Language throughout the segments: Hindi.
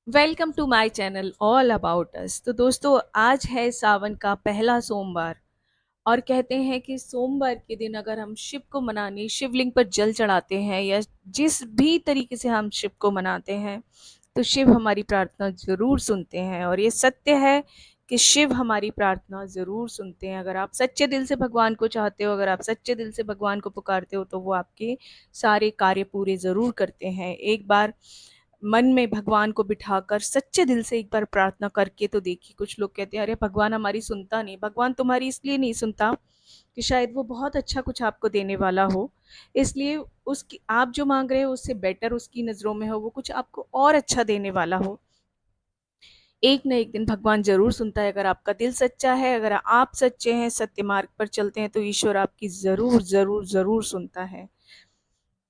Welcome to my channel all about us. तो दोस्तों, आज है सावन का पहला सोमवार और कहते हैं कि सोमवार के दिन अगर हम शिव को मनाने शिवलिंग पर जल चढ़ाते हैं या जिस भी तरीके से हम शिव को मनाते हैं तो शिव हमारी प्रार्थना ज़रूर सुनते हैं। और ये सत्य है कि शिव हमारी प्रार्थना ज़रूर सुनते हैं। अगर आप सच्चे दिल से भगवान को चाहते हो, अगर आप सच्चे दिल से भगवान को पुकारते हो तो वो आपके सारे कार्य पूरे ज़रूर करते हैं। एक बार मन में भगवान को बिठाकर सच्चे दिल से एक बार प्रार्थना करके तो देखिए। कुछ लोग कहते हैं अरे भगवान हमारी सुनता नहीं। भगवान तुम्हारी इसलिए नहीं सुनता कि शायद वो बहुत अच्छा कुछ आपको देने वाला हो, इसलिए उसकी आप जो मांग रहे हो उससे बेटर उसकी नज़रों में हो, वो कुछ आपको और अच्छा देने वाला हो। एक न एक दिन भगवान जरूर सुनता है। अगर आपका दिल सच्चा है, अगर आप सच्चे हैं, सत्य मार्ग पर चलते हैं तो ईश्वर आपकी ज़रूर ज़रूर ज़रूर सुनता है।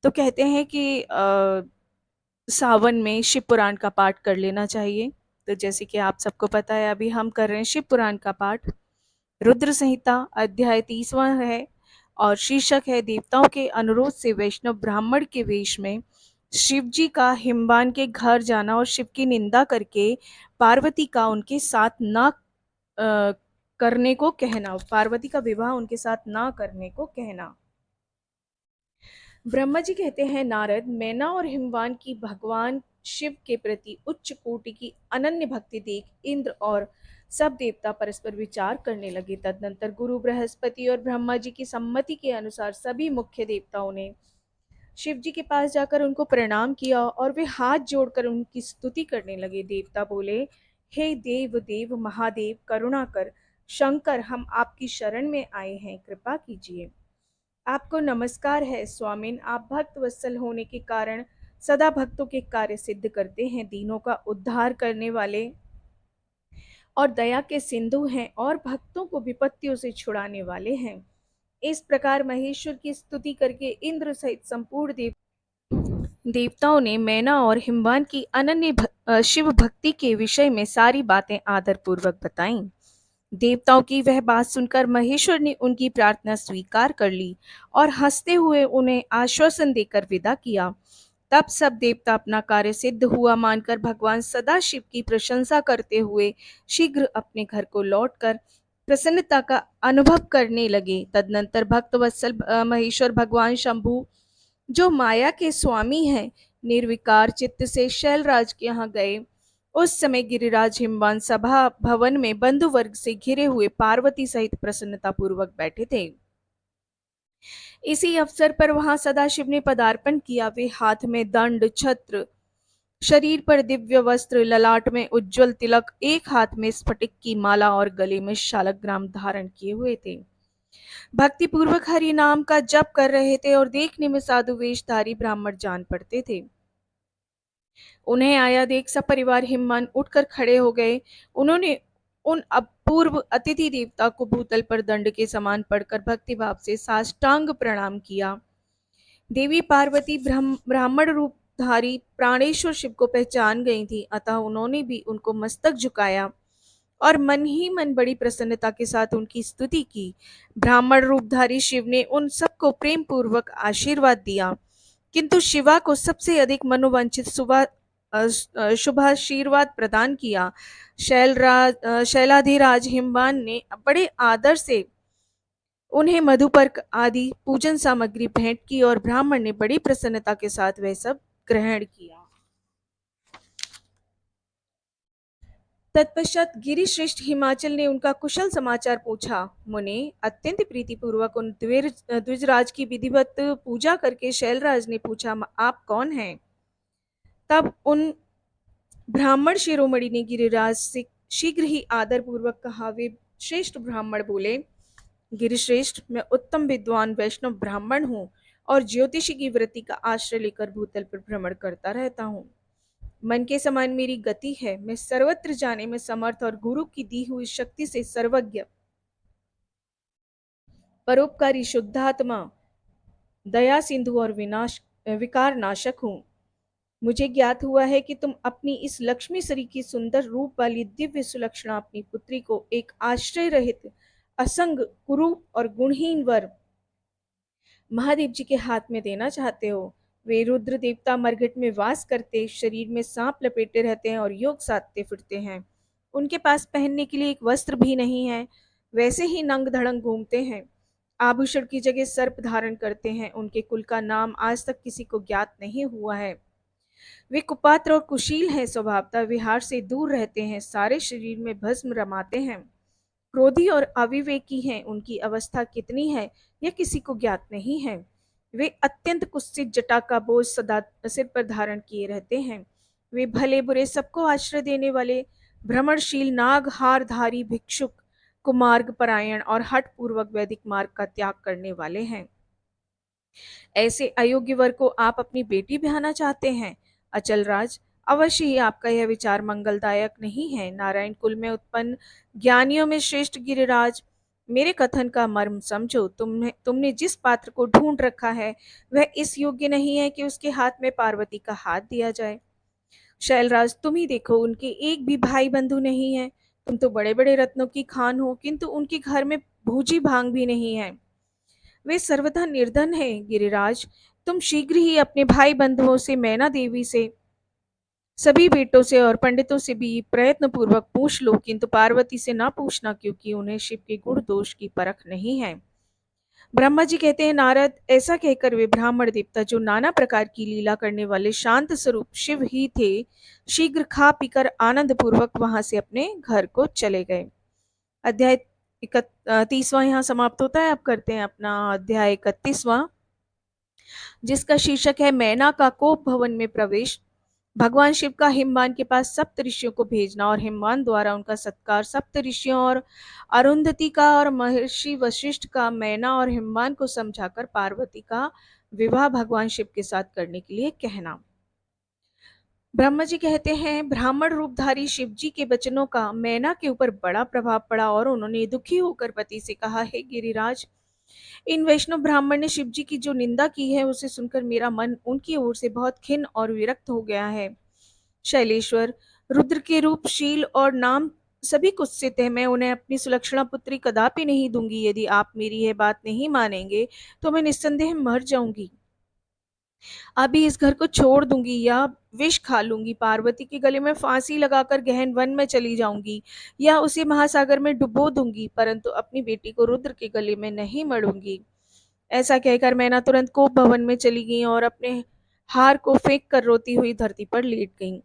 तो कहते हैं कि सावन में शिव पुराण का पाठ कर लेना चाहिए। तो जैसे कि आप सबको पता है, अभी हम कर रहे हैं शिव पुराण का पाठ। रुद्र संहिता अध्याय 30वां है और शीर्षक है देवताओं के अनुरोध से वैष्णव ब्राह्मण के वेश में शिव जी का हिमवान के घर जाना और शिव की निंदा करके पार्वती का उनके साथ ना करने को कहना, पार्वती का विवाह उनके साथ ना करने को कहना। ब्रह्मा जी कहते हैं नारद, मैना और हिमवान की भगवान शिव के प्रति उच्च कोटि की अनन्य भक्ति देख इंद्र और सब देवता परस्पर विचार करने लगे। तदनंतर गुरु बृहस्पति और ब्रह्मा जी की सम्मति के अनुसार सभी मुख्य देवताओं ने शिव जी के पास जाकर उनको प्रणाम किया और वे हाथ जोड़कर उनकी स्तुति करने लगे। देवता बोले, हे देव देव महादेव करुणा कर, शंकर हम आपकी शरण में आए हैं, कृपा कीजिए। आपको नमस्कार है स्वामिन, आप भक्त वत्सल होने के कारण सदा भक्तों के कार्य सिद्ध करते हैं, दीनों का उद्धार करने वाले और दया के सिंधु हैं और भक्तों को विपत्तियों से छुड़ाने वाले हैं। इस प्रकार महेश्वर की स्तुति करके इंद्र सहित संपूर्ण देवताओं ने मैना और हिमवान की शिव भक्ति के विषय में सारी बातें आदर पूर्वक बताईं। देवताओं की वह बात सुनकर महेश्वर ने उनकी प्रार्थना स्वीकार कर ली और हंसते हुए उन्हें आश्वासन देकर विदा किया। तब सब देवता अपना कार्य सिद्ध हुआ मानकर भगवान सदाशिव की प्रशंसा करते हुए शीघ्र अपने घर को लौटकर प्रसन्नता का अनुभव करने लगे। तदनंतर भक्त वत्सल महेश्वर भगवान शंभु, जो माया के स्वामी हैं, निर्विकार चित्त से शैलराज के यहाँ गए। उस समय गिरिराज हिमवान सभा भवन में बंधु वर्ग से घिरे हुए पार्वती सहित प्रसन्नता पूर्वक बैठे थे। इसी अवसर पर वहां सदाशिव ने पदार्पण किया। वे हाथ में दंड छत्र, शरीर पर दिव्य वस्त्र, ललाट में उज्जवल तिलक, एक हाथ में स्फटिक की माला और गले में शालग्राम धारण किए हुए थे। भक्ति पूर्वक हरि नाम का जप कर रहे थे और देखने में साधु वेशधारी ब्राह्मण जान पड़ते थे। उन्हें आया देख सब परिवार हिमवान उठकर खड़े हो गए। उन्होंने उन अपूर्व अतिथि देवता को भूतल पर दंड के समान पड़कर भक्ति भाव से साष्टांग प्रणाम किया। देवी पार्वती ब्राह्मण रूपधारी प्राणेश्वर शिव को पहचान गई थी, अतः उन्होंने भी उनको मस्तक झुकाया और मन ही मन बड़ी प्रसन्नता के साथ उनकी स्तुति की। ब्राह्मण रूपधारी शिव ने उन सबको प्रेम पूर्वक आशीर्वाद दिया, किंतु शिवा को सबसे अधिक मनोवांछित शुभाशीर्वाद प्रदान किया। शैलाधिराज हिमवान ने बड़े आदर से उन्हें मधुपर्क आदि पूजन सामग्री भेंट की और ब्राह्मण ने बड़ी प्रसन्नता के साथ वह सब ग्रहण किया। तत्पश्चात गिरिश्रेष्ठ हिमाचल ने उनका कुशल समाचार पूछा। मुने, अत्यंत प्रीतिपूर्वक उन द्विजराज की विधिवत पूजा करके शैलराज ने पूछा, आप कौन हैं? तब उन ब्राह्मण शिरोमणि ने गिरिराज से शीघ्र ही आदर पूर्वक कहा। वे श्रेष्ठ ब्राह्मण बोले, गिरिश्रेष्ठ, मैं उत्तम विद्वान वैष्णव ब्राह्मण हूँ और ज्योतिषी की वृत्ति का आश्रय लेकर भूतल पर भ्रमण करता रहता हूँ। मन के समान मेरी गति है। मैं सर्वत्र जाने में समर्थ और गुरु की दी हुई शक्ति से सर्वज्ञ, परोपकारी, शुद्धात्मा, दया सिंधु और विकार नाशक हूँ। मुझे ज्ञात हुआ है कि तुम अपनी इस लक्ष्मी सरी की सुंदर रूप वाली दिव्य सुलक्षणा अपनी पुत्री को एक आश्रय रहित, असंग, कुरूप और गुणहीन वर महादेव जी के हाथ में देना चाहते हो। वे रुद्र देवता मरघट में वास करते, शरीर में सांप लपेटे रहते हैं और योग साधते फिरते हैं। उनके पास पहनने के लिए एक वस्त्र भी नहीं है, वैसे ही नंग धड़ंग घूमते हैं। आभूषण की जगह सर्प धारण करते हैं। उनके कुल का नाम आज तक किसी को ज्ञात नहीं हुआ है। वे कुपात्र और कुशील हैं, स्वभावतः विहार से दूर रहते हैं, सारे शरीर में भस्म रमाते हैं। क्रोधी और अविवेकी हैं। उनकी अवस्था कितनी है यह किसी को ज्ञात नहीं है। वे अत्यंत कुत्सित जटा का बोझ सदा सिर पर धारण किए रहते हैं। वे भले बुरे सबको आश्रय देने वाले, भ्रमणशील, नाग हारधारी भिक्षुक, कुमार्ग परायण और हठ पूर्वक वैदिक मार्ग का त्याग करने वाले हैं। ऐसे अयोग्य वर को आप अपनी बेटी ब्याहना चाहते हैं? अचल राज, अवश्य ही आपका यह विचार मंगलदायक नहीं है। नारायण कुल में उत्पन्न ज्ञानियों में श्रेष्ठ गिरिराज, मेरे कथन का मर्म समझो। तुमने जिस पात्र को ढूंढ रखा है वह इस योग्य नहीं है कि उसके हाथ में पार्वती का हाथ दिया जाए। शैलराज, तुम ही देखो, उनके एक भी भाई बंधु नहीं है। तुम तो बड़े बड़े रत्नों की खान हो, किंतु उनके घर में भूजी भांग भी नहीं है। वे सर्वथा निर्धन हैं। गिरिराज, तुम शीघ्र ही अपने भाई बंधुओं से, मैना देवी से, सभी बेटों से और पंडितों से भी प्रयत्न पूर्वक पूछ लो, किंतु पार्वती से ना पूछना, क्योंकि उन्हें शिव के गुण दोष की परख नहीं है। ब्रह्मा जी कहते हैं, नारद, ऐसा कहकर वे ब्राह्मण देवता, जो नाना प्रकार की लीला करने वाले शांत स्वरूप शिव ही थे, शीघ्र खा पीकर आनंद पूर्वक वहां से अपने घर को चले गए। अध्याय 31वां यहाँ समाप्त होता है। अब करते हैं अपना अध्याय 31वां, जिसका शीर्षक है मैना का कोप भवन में प्रवेश। भगवान शिव का हिमवान के पास सप्त ऋषियों को भेजना और हिमवान द्वारा उनका सत्कार, सप्त ऋषियों और अरुंधति का और महर्षि वशिष्ठ का मैना और हिमवान को समझाकर पार्वती का विवाह भगवान शिव के साथ करने के लिए कहना। ब्रह्मा जी कहते हैं, ब्राह्मण रूपधारी शिव जी के वचनों का मैना के ऊपर बड़ा प्रभाव पड़ा और उन्होंने दुखी होकर पति से कहा, हे गिरिराज, इन वैष्णव ब्राह्मण ने शिव जी की जो निंदा की है उसे सुनकर मेरा मन उनकी ओर से बहुत खिन्न और विरक्त हो गया है। शैलेश्वर, रुद्र के रूप, शील और नाम सभी कुत्सित है। मैं उन्हें अपनी सुलक्षणा पुत्री कदापि नहीं दूंगी। यदि आप मेरी यह बात नहीं मानेंगे तो मैं निस्संदेह मर जाऊंगी। अभी इस घर को छोड़ दूंगी या विष खा लूंगी। पार्वती के गले में फांसी लगाकर गहन वन में चली जाऊंगी या उसे महासागर में डुबो दूंगी, परंतु अपनी बेटी को रुद्र के गले में नहीं मरूंगी। ऐसा कहकर मैना तुरंत कोप भवन में चली गई और अपने हार को फेंक कर रोती हुई धरती पर लेट गईं।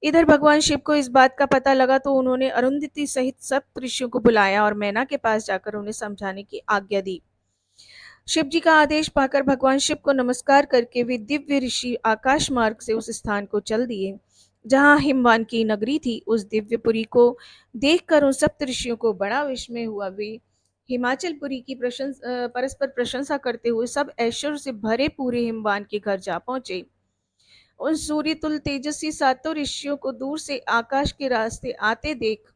इधर भगवान शिव को इस बात का पता लगा तो उन्होंने अरुंधति सहित सब ऋषियों को बुलाया और मैना के पास जाकर उन्हें समझाने की आज्ञा दी। शिव जी का आदेश पाकर भगवान शिव को नमस्कार करके वे दिव्य ऋषि आकाश मार्ग से उस स्थान को चल दिए जहां हिमवान की नगरी थी। उस दिव्यपुरी को देखकर उन सप्त ऋषियों को बड़ा विस्मय हुआ। वे हिमाचलपुरी की परस्पर प्रशंसा करते हुए सब ऐश्वर्य से भरे पूरे हिमवान के घर जा पहुंचे। उन सूर्य तुल तेजस्वी सातों ऋषियों को दूर से आकाश के रास्ते आते देख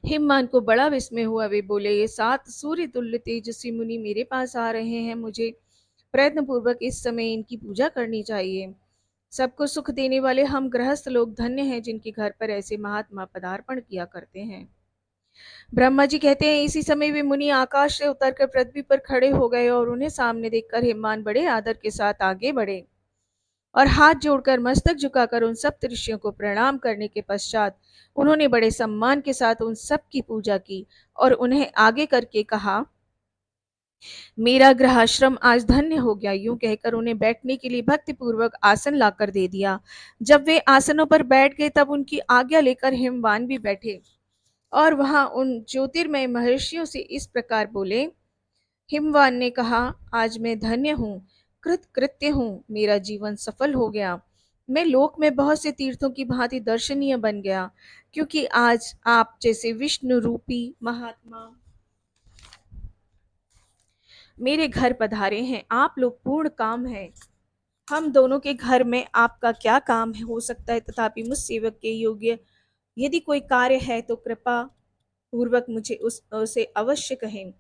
हिमवान को बड़ा विस्मय हुआ। वे बोले, ये 7 सूर्य तुल्य तेजस्वी मुनि मेरे पास आ रहे हैं, मुझे प्रयत्न पूर्वक इस समय इनकी पूजा करनी चाहिए। सबको सुख देने वाले हम गृहस्थ लोग धन्य हैं, जिनके घर पर ऐसे महात्मा पदार्पण किया करते हैं। ब्रह्मा जी कहते हैं, इसी समय वे मुनि आकाश से उतरकर पृथ्वी पर खड़े हो गए और उन्हें सामने देखकर हिमवान बड़े आदर के साथ आगे बढ़े और हाथ जोड़कर मस्तक झुकाकर उन सप्त ऋषियों को प्रणाम करने के पश्चात उन्होंने बड़े सम्मान के साथ उन सब की पूजा की और उन्हें आगे करके कहा, मेरा गृहाश्रम आज धन्य हो गया। यूं कहकर उन्हें बैठने के लिए भक्ति पूर्वक आसन लाकर दे दिया। जब वे आसनों पर बैठ गए तब उनकी आज्ञा लेकर हिमवान भी बैठे और वहां उन ज्योतिर्मय महर्षियों से इस प्रकार बोले। हिमवान ने कहा, आज मैं धन्य हूँ, कृतकृत्य हूँ, मेरा जीवन सफल हो गया। मैं लोक में बहुत से तीर्थों की भांति दर्शनीय बन गया, क्योंकि आज आप जैसे विष्णु रूपी महात्मा मेरे घर पधारे हैं। आप लोग पूर्ण काम हैं। हम दोनों के घर में आपका क्या काम हो सकता है, तथापि मुझ सेवक के योग्य यदि कोई कार्य है तो कृपा पूर्वक मुझे उसे अवश्य कहें।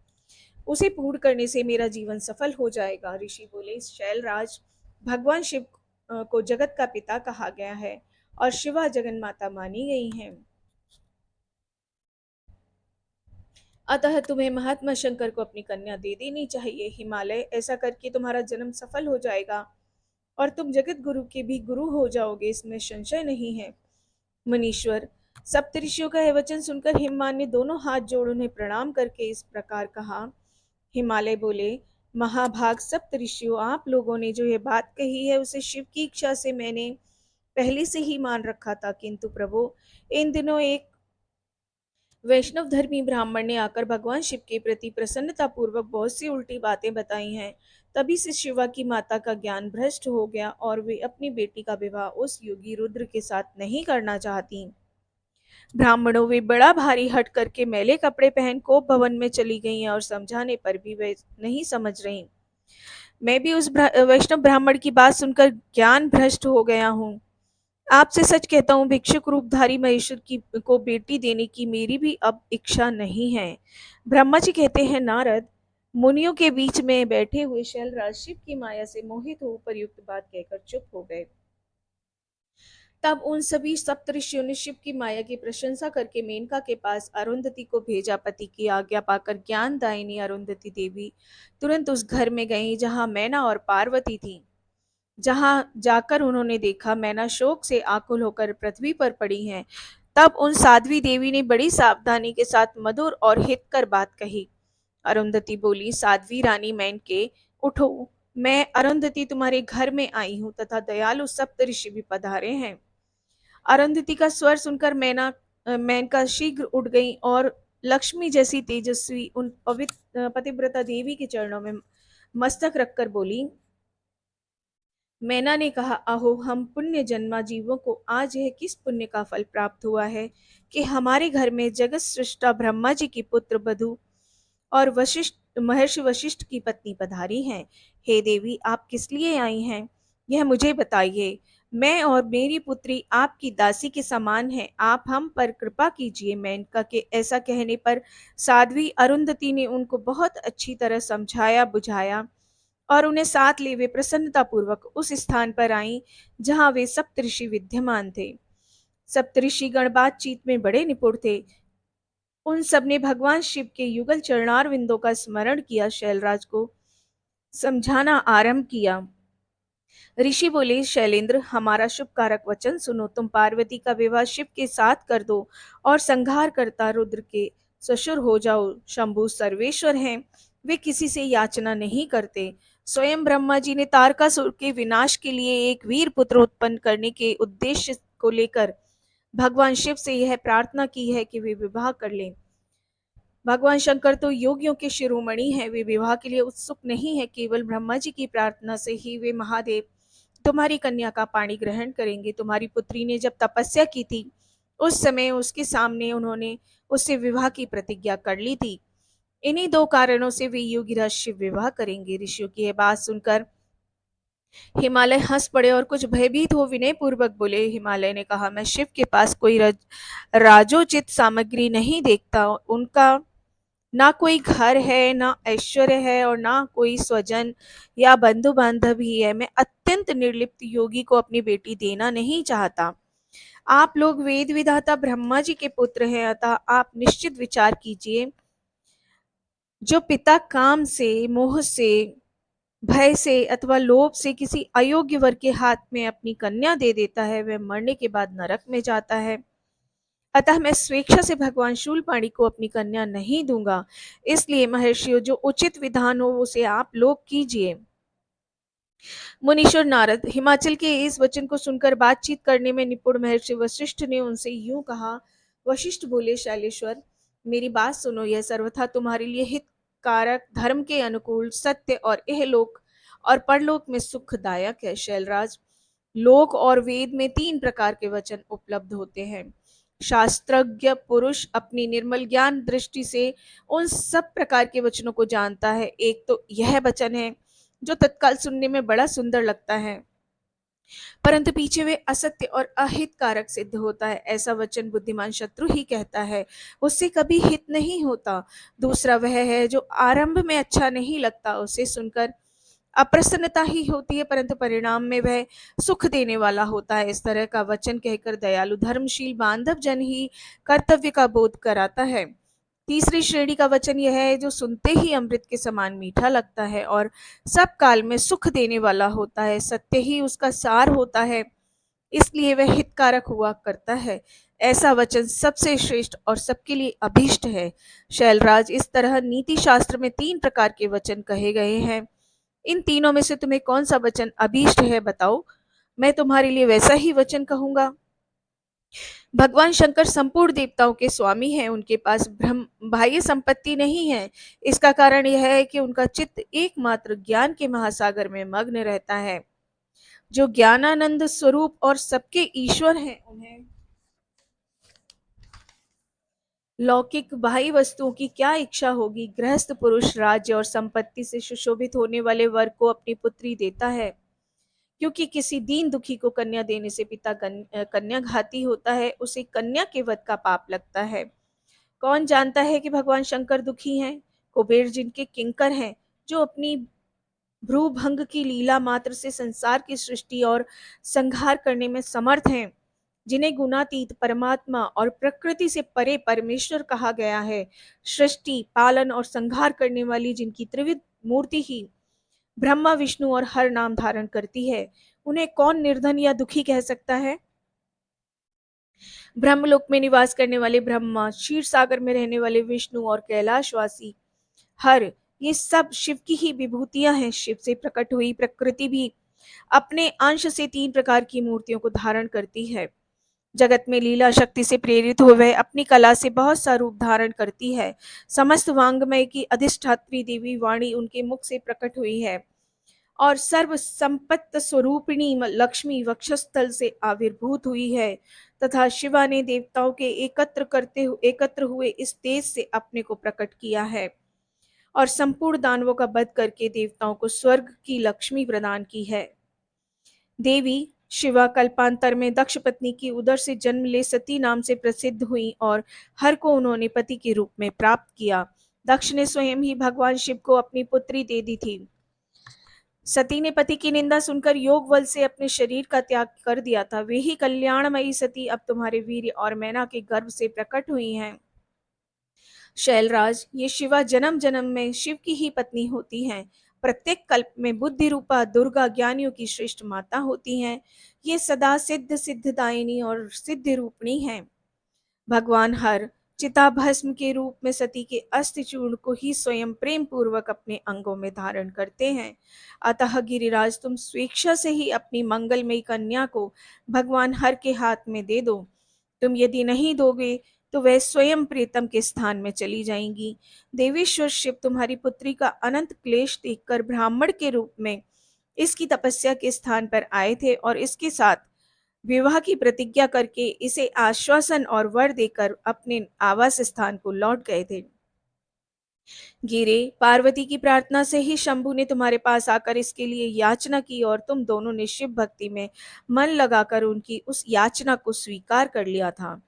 उसे पूर्ण करने से मेरा जीवन सफल हो जाएगा। ऋषि बोले, शैलराज, भगवान शिव को जगत का पिता कहा गया है और शिवा जगन माता मानी गई हैं। अतः तुम्हें महात्मा शंकर को अपनी कन्या दे देनी चाहिए। हिमालय, ऐसा करके तुम्हारा जन्म सफल हो जाएगा। और तुम जगत गुरु के भी गुरु हो जाओगे, इसमें संशय नहीं है। मुनीश्वर, सप्तऋषियों का यह वचन सुनकर हिमवान ने दोनों हाथ जोड़ उन्हें प्रणाम करके इस प्रकार कहा। हिमालय बोले, महाभाग सप्तऋषियों, आप लोगों ने जो ये बात कही है उसे शिव की इच्छा से मैंने पहले से ही मान रखा था, किंतु प्रभु, इन दिनों एक वैष्णव धर्मी ब्राह्मण ने आकर भगवान शिव के प्रति प्रसन्नता पूर्वक बहुत सी उल्टी बातें बताई हैं। तभी से शिवा की माता का ज्ञान भ्रष्ट हो गया और वे अपनी बेटी का विवाह उस योगी रुद्र के साथ नहीं करना चाहती। ब्राह्मणों, वे बड़ा भारी हट करके मैले कपड़े पहन कोप भवन में चली गई हैं और समझाने पर भी वे नहीं समझ रही। मैं भी उस वैष्णव ब्राह्मण की बात सुनकर ज्ञान भ्रष्ट हो गया हूँ। आपसे सच कहता हूँ, भिक्षुक रूपधारी महेश्वर की को बेटी देने की मेरी भी अब इच्छा नहीं है। ब्रह्मा जी कहते हैं, नारद, मुनियों के बीच में बैठे हुए शैलराज शिव की माया से मोहित हो उपयुक्त बात कहकर चुप हो गए। तब उन सभी सप्तऋषियों ने शिव की माया की प्रशंसा करके मेनका के पास अरुंधति को भेजा। पति की आज्ञा पाकर ज्ञानदायिनी अरुंधति देवी तुरंत उस घर में गई जहां मैना और पार्वती थी। जहां जाकर उन्होंने देखा मैना शोक से आकुल होकर पृथ्वी पर पड़ी हैं। तब उन साध्वी देवी ने बड़ी सावधानी के साथ मधुर और हितकर बात कही। अरुंधति बोली, साध्वी रानी मेनके, उठो, मैं अरुंधति तुम्हारे घर में आई हूँ तथा दयालु सप्तऋषि भी पधारे हैं। अरुंधति का स्वर सुनकर मेनका शीघ्र उठ गई और लक्ष्मी जैसी तेजस्वी उन पवित्र पतिव्रता देवी के चरणों में मस्तक रखकर बोली। मैना ने कहा, अहो, हम पुण्य जन्मा जीवों को आज यह किस पुण्य का फल प्राप्त हुआ है कि हमारे घर में जगत सृष्टा ब्रह्मा जी की पुत्र बधु और वशिष्ठ महर्षि वशिष्ठ की पत्नी पधारी हैं। हे देवी, आप किस लिए आई हैं, यह मुझे बताइए। मैं और मेरी पुत्री आपकी दासी के समान है, आप हम पर कृपा कीजिए। मेनका के ऐसा कहने पर साध्वी अरुंधति ने उनको बहुत अच्छी तरह समझाया बुझाया और उन्हें साथ ले वे प्रसन्नता पूर्वक उस स्थान पर आईं जहां वे सप्तऋषि विद्यमान थे। सप्तऋषि गण बातचीत में बड़े निपुण थे। उन सब ने भगवान शिव के युगल चरणार विंदों का स्मरण किया, शैलराज को समझाना आरंभ किया। ऋषि बोले, शैलेंद्र, हमारा शुभ कारक वचन सुनो। तुम पार्वती का विवाह शिव के साथ कर दो और संहार करता रुद्र के ससुर हो जाओ। शंभु सर्वेश्वर हैं, वे किसी से याचना नहीं करते। स्वयं ब्रह्मा जी ने तारकासुर के विनाश के लिए एक वीर पुत्र उत्पन्न करने के उद्देश्य को लेकर भगवान शिव से यह प्रार्थना की है कि वे विवाह कर लें। भगवान शंकर तो योगियों के शिरोमणि हैं, वे विवाह के लिए उत्सुक नहीं है। केवल ब्रह्मा जी की प्रार्थना से ही वे महादेव तुम्हारी कन्या का पाणी ग्रहण करेंगे। तुम्हारी पुत्री ने जब तपस्या की थी उस समय उसके सामने उन्होंने उससे विवाह की प्रतिज्ञा कर ली थी। इन्हीं दो कारणों से वे योगीराज शिव विवाह करेंगे। ऋषियों की यह बात सुनकर हिमालय हंस पड़े और कुछ भयभीत हो विनय पूर्वक बोले। हिमालय ने कहा, मैं शिव के पास कोई राजोचित सामग्री नहीं देखता। उनका ना कोई घर है, ना ऐश्वर्य है और ना कोई स्वजन या बंधु बांधव ही है। मैं अत्यंत निर्लिप्त योगी को अपनी बेटी देना नहीं चाहता। आप लोग वेद विधाता ब्रह्मा जी के पुत्र हैं, अतः आप निश्चित विचार कीजिए। जो पिता काम से, मोह से, भय से अथवा लोभ से किसी अयोग्य वर के हाथ में अपनी कन्या दे देता है, वह मरने के बाद नरक में जाता है। अतः मैं स्वेच्छा से भगवान शूलपाणी को अपनी कन्या नहीं दूंगा। इसलिए महर्षियों, जो उचित विधान हो उसे आप लोग कीजिए। मुनीश्वर नारद, हिमाचल के इस वचन को सुनकर बातचीत करने में निपुण महर्षि वशिष्ठ ने उनसे यूं कहा। वशिष्ठ बोले, शैलेश्वर, मेरी बात सुनो। यह सर्वथा तुम्हारे लिए हित कारक, धर्म के अनुकूल, सत्य और इहलोक और परलोक में सुखदायक है। शैलराज, लोक और वेद में 3 प्रकार के वचन उपलब्ध होते हैं। शास्त्रज्ञ पुरुष अपनी निर्मल ज्ञान दृष्टि से उन सब प्रकार के वचनों को जानता है। एक तो यह वचन है जो तत्काल सुनने में बड़ा सुंदर लगता है, परंतु पीछे वे असत्य और अहित कारक सिद्ध होता है। ऐसा वचन बुद्धिमान शत्रु ही कहता है, उससे कभी हित नहीं होता। दूसरा वह है जो आरंभ में अच्छा नहीं लगता, उसे सुनकर अप्रसन्नता ही होती है, परंतु परिणाम में वह सुख देने वाला होता है। इस तरह का वचन कहकर दयालु धर्मशील बांधव जन ही कर्तव्य का बोध कराता है। तीसरी श्रेणी का वचन यह है जो सुनते ही अमृत के समान मीठा लगता है और सब काल में सुख देने वाला होता है। सत्य ही उसका सार होता है, इसलिए वह हितकारक हुआ करता है। ऐसा वचन सबसे श्रेष्ठ और सबके लिए अभीष्ट है। शैलराज, इस तरह नीति शास्त्र में 3 प्रकार के वचन कहे गए हैं। इन तीनों में से तुम्हें कौन सा वचन अभीष्ट है, बताओ। मैं तुम्हारे लिए वैसा ही वचन कहूंगा। भगवान शंकर संपूर्ण देवताओं के स्वामी हैं। उनके पास ब्रह्म बाह्य संपत्ति नहीं है। इसका कारण यह है कि उनका चित्त एकमात्र ज्ञान के महासागर में मग्न रहता है। जो ज्ञानानंद स्वरूप और सबके ईश्वर हैं, उन्हें लौकिक बाह्य वस्तुओं की क्या इच्छा होगी। गृहस्थ पुरुष राज्य और संपत्ति से सुशोभित होने वाले वर को अपनी पुत्री देता है, क्योंकि किसी दीन दुखी को कन्या देने से पिता कन्या घाती होता है, उसे कन्या के वध का पाप लगता है। कौन जानता है कि भगवान शंकर दुखी हैं? कुबेर जिनके किंकर हैं, जो अपनी भ्रूभंग की लीला मात्र से संसार की सृष्टि और संहार करने में समर्थ हैं, जिन्हें गुणातीत परमात्मा और प्रकृति से परे परमेश्वर कहा गया है, सृष्टि पालन और संहार करने वाली जिनकी त्रिविध मूर्ति ही ब्रह्मा विष्णु और हर नाम धारण करती है, उन्हें कौन निर्धन या दुखी कह सकता है? ब्रह्मलोक में निवास करने वाले ब्रह्मा, क्षीर सागर में रहने वाले विष्णु और कैलाशवासी हर, ये सब शिव की ही विभूतियां हैं। शिव से प्रकट हुई प्रकृति भी अपने अंश से 3 प्रकार की मूर्तियों को धारण करती है। जगत में लीला शक्ति से प्रेरित हो वह अपनी कला से बहुत सा रूप धारण करती है। समस्त वांग्मय की अधिष्ठात्री देवी वाणी उनके मुख से प्रकट हुई है और सर्व संपत्त स्वरूपिणी लक्ष्मी वक्षस्थल से आविर्भूत हुई है, तथा शिवा ने देवताओं के एकत्र हुए इस तेज से अपने को प्रकट किया है और संपूर्ण दानवों का वध करके देवताओं को स्वर्ग की लक्ष्मी प्रदान की है। देवी शिवा कल्पांतर में दक्ष पत्नी की उदर से जन्म ले सती नाम से प्रसिद्ध हुई और हर को उन्होंने पति के रूप में प्राप्त किया। दक्ष ने स्वयं ही भगवान शिव को अपनी पुत्री दे दी थी। सती ने पति की निंदा सुनकर योग बल से अपने शरीर का त्याग कर दिया था। वे ही कल्याणमयी सती अब तुम्हारे वीर्य और मैना के गर्भ से प्रकट हुई हैं। शैलराज, ये शिवा जन्म जन्म में शिव की ही पत्नी होती हैं। प्रत्येक कल्प में बुद्धि रूपा दुर्गा ज्ञानियों की श्रेष्ठ माता होती हैं। ये सदा सिद्ध सिद्धदायिनी और सिद्धि रूपणी हैं। भगवान हर चिताभस्म के रूप में सती के अस्थि चूर्ण को ही स्वयं प्रेम पूर्वक अपने अंगों में धारण करते हैं। अतः गिरिराज, तुम स्वेच्छा से ही अपनी मंगलमयी कन्या को भगवान हर के हाथ में दे दो। तुम यदि नहीं दोगे तो वह स्वयं प्रीतम के स्थान में चली जाएंगी। देवेश्वर शिव तुम्हारी पुत्री का अनंत क्लेश देखकर ब्राह्मण के रूप में इसकी तपस्या के स्थान पर आए थे और इसके साथ विवाह की प्रतिज्ञा करके इसे आश्वासन और वर देकर अपने आवास स्थान को लौट गए थे। गिरे, पार्वती की प्रार्थना से ही शंभु ने तुम्हारे पास आकर इसके लिए याचना की और तुम दोनों ने शिव भक्ति में मन लगाकर उनकी उस याचना को स्वीकार कर लिया था।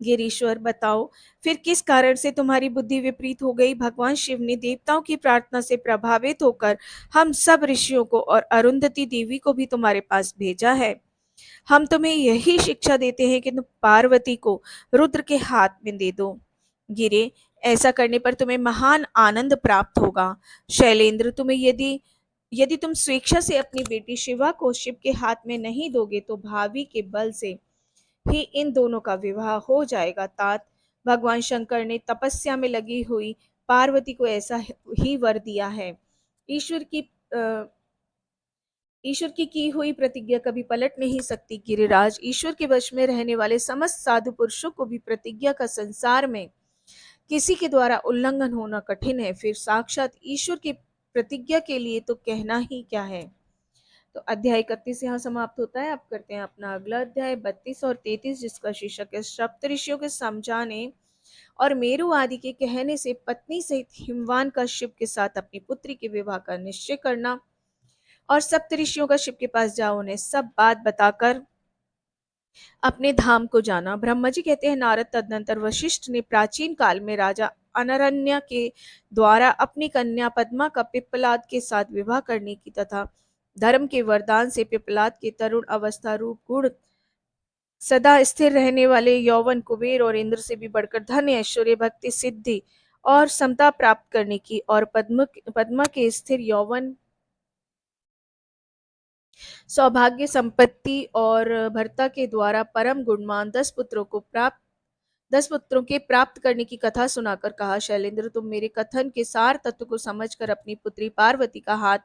गिरीश्वर, बताओ फिर किस कारण से तुम्हारी बुद्धि विपरीत हो गई। भगवान शिव ने देवताओं की प्रार्थना से प्रभावित होकर हम सब ऋषियों को और अरुंधति देवी को भी तुम्हारे पास भेजा है। हम तुम्हें यही शिक्षा देते हैं कि तुम पार्वती को रुद्र के हाथ में दे दो। गिरे, ऐसा करने पर तुम्हें महान आनंद प्राप्त होगा। शैलेंद्र, तुम्हें यदि यदि तुम स्वेच्छा से अपनी बेटी शिवा को शिव के हाथ में नहीं दोगे तो भावी के बल से ही इन दोनों का विवाह हो जाएगा। तात, भगवान शंकर ने तपस्या में लगी हुई पार्वती को ऐसा ही वर दिया है। ईश्वर की अ, ईश्वर की हुई प्रतिज्ञा कभी पलट नहीं सकती। गिरिराज, ईश्वर के वश में रहने वाले समस्त साधु पुरुषों को भी प्रतिज्ञा का संसार में किसी के द्वारा उल्लंघन होना कठिन है, फिर साक्षात ईश्वर की प्रतिज्ञा के लिए तो कहना ही क्या है। तो अध्याय 31 यहाँ समाप्त होता है। अब करते हैं अपना अगला अध्याय 32 और 33, जिसका शीर्षक है सप्तऋषियों के समझाने और मेरु आदि के कहने से पत्नी सहित हिमवान का शिव के साथ अपनी पुत्री के विवाह का निश्चय करना और सप्तऋषियों का शिव के पास जाओ, उन्हें सब बात बताकर अपने धाम को जाना। ब्रह्मा जी कहते हैं, नारद, तदनंतर वशिष्ठ ने प्राचीन काल में राजा अनरण्य के द्वारा अपनी कन्या पद्मा का पिप्पलाद के साथ विवाह करने की तथा धर्म के वरदान से पिप्पलाद के तरुण अवस्था रूप गुण सदा स्थिर रहने वाले यौवन, कुबेर और इंद्र से भी बढ़कर धन, ऐश्वर्य, भक्ति, सिद्धि और समता प्राप्त करने की, और पद्मा के स्थिर यौवन, सौभाग्य, संपत्ति और भर्ता के द्वारा परम गुणवान 10 पुत्रों के प्राप्त करने की कथा सुनाकर कहा, शैलेंद्र, तुम मेरे कथन के सार तत्व को समझकर अपनी पुत्री पार्वती का हाथ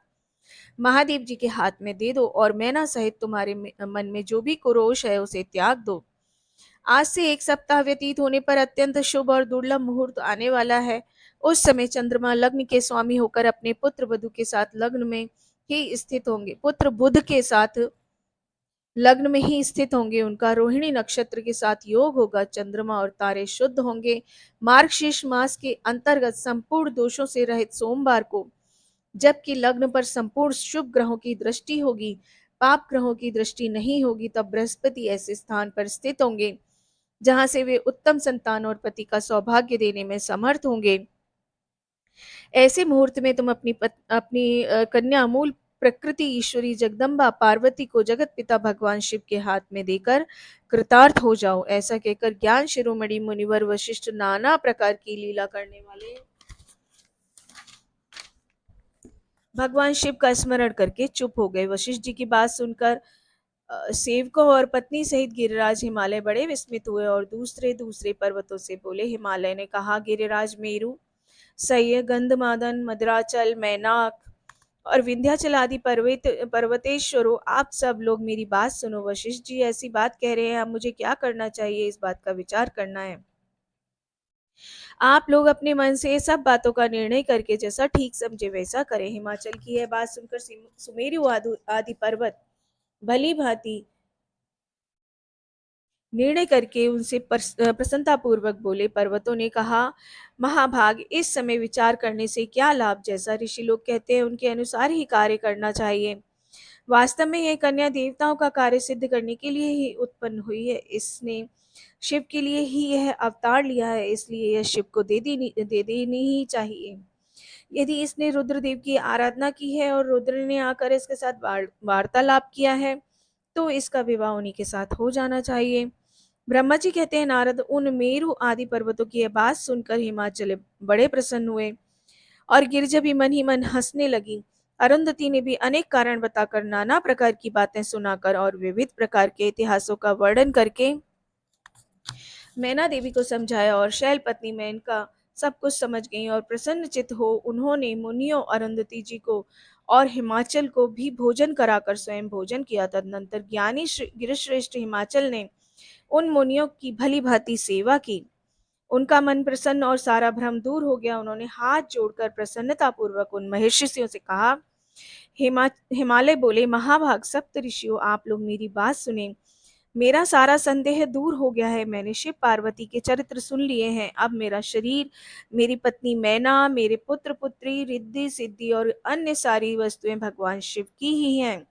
महादेव जी के हाथ में दे दो, और मैना सहित तुम्हारे मन में जो भी कुरोष है उसे त्याग दो। आज से 1 सप्ताह व्यतीत होने पर अत्यंत शुभ और दुर्लभ मुहूर्त आने वाला है। उस समय चंद्रमा लग्न के स्वामी होकर अपने पुत्र बुध के साथ लग्न में ही स्थित होंगे। पुत्र बुध के साथ लग्न में ही स्थित होंगे। उनका रोहिणी नक्षत्र के साथ योग होगा। चंद्रमा और तारे शुद्ध होंगे। मार्गशीर्ष मास के अंतर्गत संपूर्ण दोषों से रहित सोमवार को, जबकि लग्न पर संपूर्ण शुभ ग्रहों की दृष्टि होगी, पाप ग्रहों की दृष्टि नहीं होगी, तब बृहस्पति ऐसे स्थान पर स्थित होंगे जहां से वे उत्तम संतान और पति का सौभाग्य देने में समर्थ होंगे। ऐसे मुहूर्त में तुम अपनी कन्या अमूल प्रकृति ईश्वरी जगदम्बा पार्वती को जगत पिता भगवान शिव के हाथ में देकर कृतार्थ हो जाओ। ऐसा कहकर ज्ञान शिरोमणि मुनिवर वशिष्ठ नाना प्रकार की लीला करने वाले भगवान शिव का स्मरण करके चुप हो गए। वशिष्ठ जी की बात सुनकर सेवकों और पत्नी सहित गिरिराज हिमालय बड़े विस्मित हुए और दूसरे दूसरे पर्वतों से बोले। हिमालय ने कहा, गिरिराज मेरु, सह्य, गंधमादन, मद्राचल, मैनाक और विंध्याचल आदि पर्वतेश्वरों, आप सब लोग मेरी बात सुनो। वशिष्ठ जी ऐसी बात कह रहे हैं, अब मुझे क्या करना चाहिए, इस बात का विचार करना है। आप लोग अपने मन से सब बातों का निर्णय करके जैसा ठीक समझे वैसा करें। हिमाचल की यह बात सुनकर सुमेरु आदि पर्वत भली भांति निर्णय करके उनसे प्रसन्नता पूर्वक बोले। पर्वतों ने कहा, महाभाग, इस समय विचार करने से क्या लाभ, जैसा ऋषि लोग कहते हैं उनके अनुसार ही कार्य करना चाहिए। वास्तव में यह कन्या देवताओं का कार्य सिद्ध करने के लिए ही उत्पन्न हुई है। इसने शिव के लिए ही यह अवतार लिया है, इसलिए यह शिव को दे देनी ही चाहिए। यदि इसने रुद्रदेव की आराधना की है और रुद्र ने आकर इसके साथ वार्तालाप किया है, तो इसका विवाह उन्हीं के साथ हो जाना चाहिए। ब्रह्मा जी कहते हैं, नारद, उन मेरु आदि पर्वतों की यह बात सुनकर हिमाचल बड़े प्रसन्न हुए और गिरजा भी मन ही मन हंसने लगी। अरुंधति ने भी अनेक कारण बताकर, नाना प्रकार की बातें सुनाकर और विविध प्रकार के इतिहासों का वर्णन करके मैना देवी को समझाया, और शैल पत्नी में इनका सब कुछ समझ गई और प्रसन्न चित हो उन्होंने मुनियों, अरुंधति जी को और हिमाचल को भी भोजन कराकर स्वयं भोजन किया। तदनंतर ज्ञानी गिरिश्रेष्ठ हिमाचल ने उन मुनियों की भली भांति सेवा की। उनका मन प्रसन्न और सारा भ्रम दूर हो गया। उन्होंने हाथ जोड़कर प्रसन्नता पूर्वक उन महर्षियों से कहा। हिमालय बोले, महाभाग, सप्त ऋषियों, आप लोग मेरी बात सुने। मेरा सारा संदेह दूर हो गया है। मैंने शिव पार्वती के चरित्र सुन लिए हैं। अब मेरा शरीर, मेरी पत्नी मैना, मेरे पुत्र पुत्री, रिद्धि सिद्धि और अन्य सारी वस्तुएं भगवान शिव की ही हैं,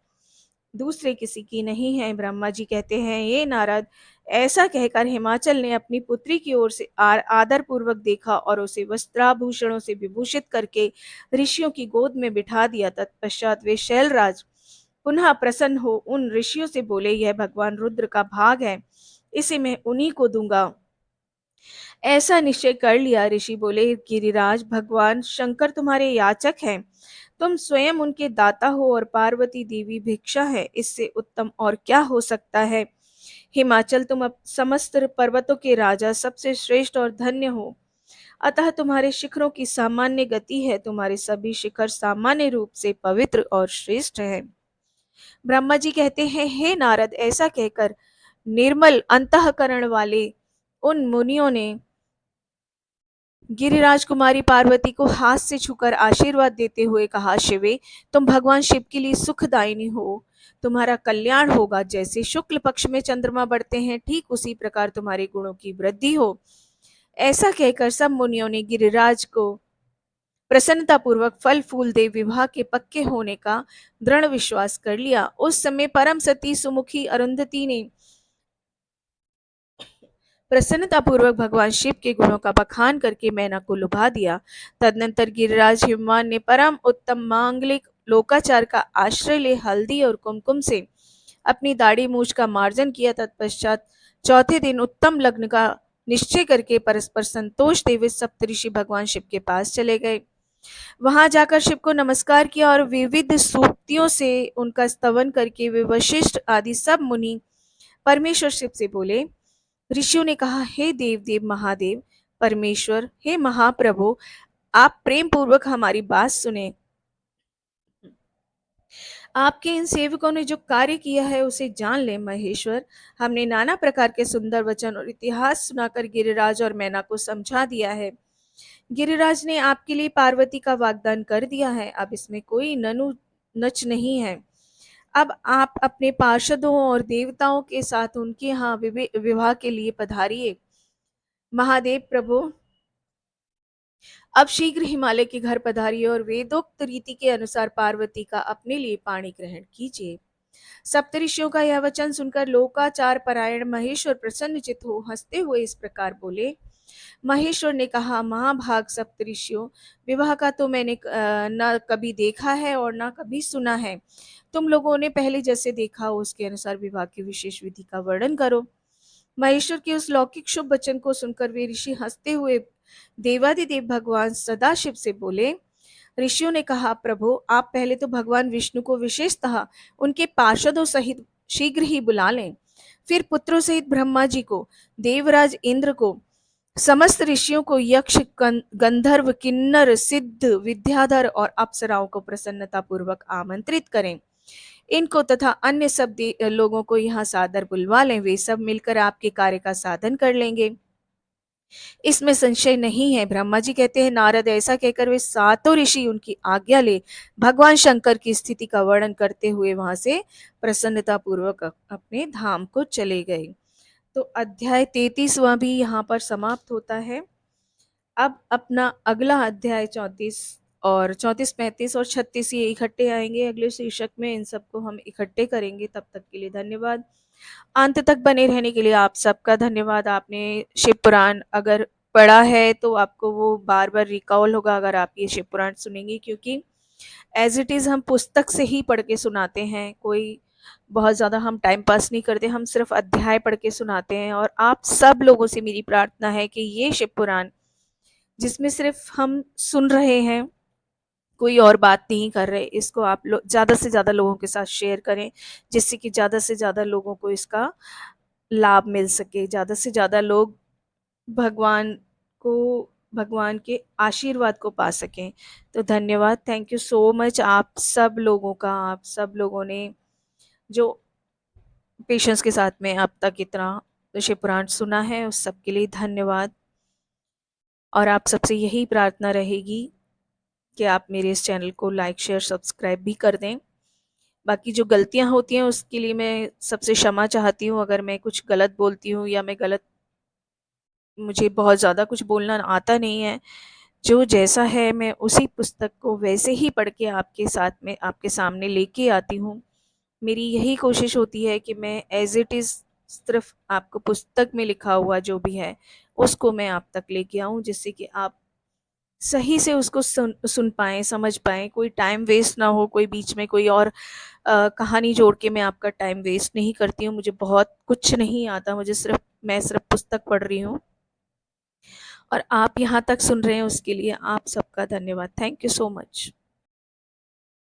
दूसरे किसी की नहीं है। ब्रह्मा जी कहते हैं, ये नारद, ऐसा कहकर हिमाचल ने अपनी पुत्री की ओर से आदर पूर्वक देखा और उसे वस्त्राभूषणों से विभूषित करके ऋषियों की गोद में बिठा दिया। तत्पश्चात वे शैलराज पुनः प्रसन्न हो उन ऋषियों से बोले, यह भगवान रुद्र का भाग है, इसे मैं उन्हीं को दूंगा। ऐसा निश्चय कर लिया। ऋषि बोले, गिरिराज, भगवान शंकर तुम्हारे याचक हैं, तुम स्वयं उनके दाता हो और पार्वती देवी भिक्षा है, इससे उत्तम और क्या हो सकता है। हिमाचल, तुम अब समस्त पर्वतों के राजा, सबसे श्रेष्ठ और धन्य हो, अतः तुम्हारे शिखरों की सामान्य गति है। तुम्हारे सभी शिखर सामान्य रूप से पवित्र और श्रेष्ठ है। ब्रह्मा जी कहते हैं, हे नारद, ऐसा कहकर निर्मल अंतःकरण वाले उन मुनियों ने गिरिराज कुमारी पार्वती को हाथ से छूकर आशीर्वाद देते हुए कहा, शिवे, तुम भगवान शिव के लिए सुखदायिनी हो, तुम्हारा कल्याण होगा। जैसे शुक्ल पक्ष में चंद्रमा बढ़ते हैं, ठीक उसी प्रकार तुम्हारे गुणों की वृद्धि हो। ऐसा कहकर सब मुनियों ने गिरिराज को प्रसन्नता पूर्वक फल फूल दे विवाह के पक्के होने का दृढ़ विश्वास कर लिया। उस समय परम सती सुमुखी अरुंधति ने प्रसन्नता पूर्वक भगवान शिव के गुणों का बखान करके मैना को लुभा दिया। तदनंतर गिरिराज हिमवान ने परम उत्तम मांगलिक लोकाचार का आश्रय ले हल्दी और कुमकुम से अपनी दाढ़ी मूछ का मार्जन किया। तत्पश्चात चौथे दिन उत्तम लग्न का निश्चय करके परस्पर संतोष देवे सप्तऋषि भगवान शिव के पास चले गए। वहां जाकर शिव को नमस्कार किया और विविध सूक्तियों से उनका स्तवन करके वे वशिष्ठ आदि सब मुनि परमेश्वर शिव से बोले। ऋषियों ने कहा, हे देव देव महादेव परमेश्वर, हे महाप्रभु, आप प्रेम पूर्वक हमारी बात सुने। आपके इन सेवकों ने जो कार्य किया है उसे जान ले महेश्वर। हमने नाना प्रकार के सुंदर वचन और इतिहास सुनाकर गिरिराज और मैना को समझा दिया है। गिरिराज ने आपके लिए पार्वती का वाग्दान कर दिया है, अब इसमें कोई ननु नच नहीं है। अब आप अपने पार्षदों और देवताओं के साथ उनके यहाँ विवाह के लिए पधारिए। महादेव प्रभु, अब शीघ्र हिमालय के घर पधारिए और वेदोक्त रीति के अनुसार पार्वती का अपने लिए पाणी ग्रहण कीजिए। सप्तऋषियों का यह वचन सुनकर लोकाचार परायण महेश्वर प्रसन्नचित्त हो हंसते हुए इस प्रकार बोले। महेश्वर ने कहा, महाभाग सप्तऋषियों, विवाह का तो मैंने न कभी देखा है और न कभी सुना है। तुम लोगों ने पहले जैसे देखा हो उसके अनुसार विवाह की विशेष विधि का वर्णन करो। महेश्वर के उस लौकिक शुभ वचन को सुनकर वे ऋषि हंसते हुए देवादिदेव भगवान सदाशिव से बोले। ऋषियों ने कहा, प्रभु आप पहले तो भगवान विष्णु को विशेषतः उनके पार्षदों सहित शीघ्र ही बुला लें, फिर पुत्रों सहित ब्रह्मा जी को, देवराज इंद्र को, समस्त ऋषियों को, यक्ष गंधर्व किन्नर सिद्ध विद्याधर और अप्सराओं को प्रसन्नता पूर्वक आमंत्रित करें। इनको तथा अन्य सब लोगों को यहाँ सादर बुलवा लें, वे सब मिलकर आपके कार्य का साधन कर लेंगे, इसमें संशय नहीं है। ब्रह्मा जी कहते हैं, नारद ऐसा कहकर वे सातों ऋषि उनकी आज्ञा ले भगवान शंकर की स्थिति का वर्णन करते हुए वहां से प्रसन्नता पूर्वक अपने धाम को चले गए। तो अध्याय 33वां भी यहाँ पर समाप्त होता है। अब अपना अगला अध्याय 34 और 34, 35 और 36 ये इकट्ठे आएंगे अगले शीर्षक में। इन सबको हम इकट्ठे करेंगे। तब तक के लिए धन्यवाद। अंत तक बने रहने के लिए आप सबका धन्यवाद। आपने शिव पुराण अगर पढ़ा है तो आपको वो बार बार रिकॉल होगा अगर आप ये शिव पुराण सुनेंगे, क्योंकि एज इट इज़ हम पुस्तक से ही पढ़ के सुनाते हैं। कोई बहुत ज़्यादा हम टाइम पास नहीं करते, हम सिर्फ अध्याय पढ़ के सुनाते हैं। और आप सब लोगों से मेरी प्रार्थना है कि ये शिव पुराण जिसमें सिर्फ हम सुन रहे हैं, कोई और बात नहीं कर रहे, इसको आप लोग ज़्यादा से ज़्यादा लोगों के साथ शेयर करें, जिससे कि ज़्यादा से ज़्यादा लोगों को इसका लाभ मिल सके, ज़्यादा से ज़्यादा लोग भगवान को, भगवान के आशीर्वाद को पा सकें। तो धन्यवाद, थैंक यू सो मच आप सब लोगों का। आप सब लोगों ने जो पेशेंस के साथ में अब तक इतना शिव पुराण सुना है, उस सब के लिए धन्यवाद। और आप सबसे यही प्रार्थना रहेगी कि आप मेरे इस चैनल को लाइक शेयर सब्सक्राइब भी कर दें। बाकी जो गलतियां होती हैं उसके लिए मैं सबसे क्षमा चाहती हूँ। अगर मैं कुछ गलत बोलती हूँ या मैं गलत, मुझे बहुत ज़्यादा कुछ बोलना आता नहीं है, जो जैसा है मैं उसी पुस्तक को वैसे ही पढ़ के आपके साथ में आपके सामने लेके आती हूँ। मेरी यही कोशिश होती है कि मैं एज इट इज़ सिर्फ आपको पुस्तक में लिखा हुआ जो भी है उसको मैं आप तक लेके आऊँ, जिससे कि आप सही से उसको सुन पाएँ, समझ पाएँ, कोई टाइम वेस्ट ना हो, कोई बीच में कोई और कहानी जोड़ के मैं आपका टाइम वेस्ट नहीं करती हूँ। मुझे बहुत कुछ नहीं आता, मैं सिर्फ पुस्तक पढ़ रही हूँ और आप यहाँ तक सुन रहे हैं, उसके लिए आप सबका धन्यवाद। Thank you so much.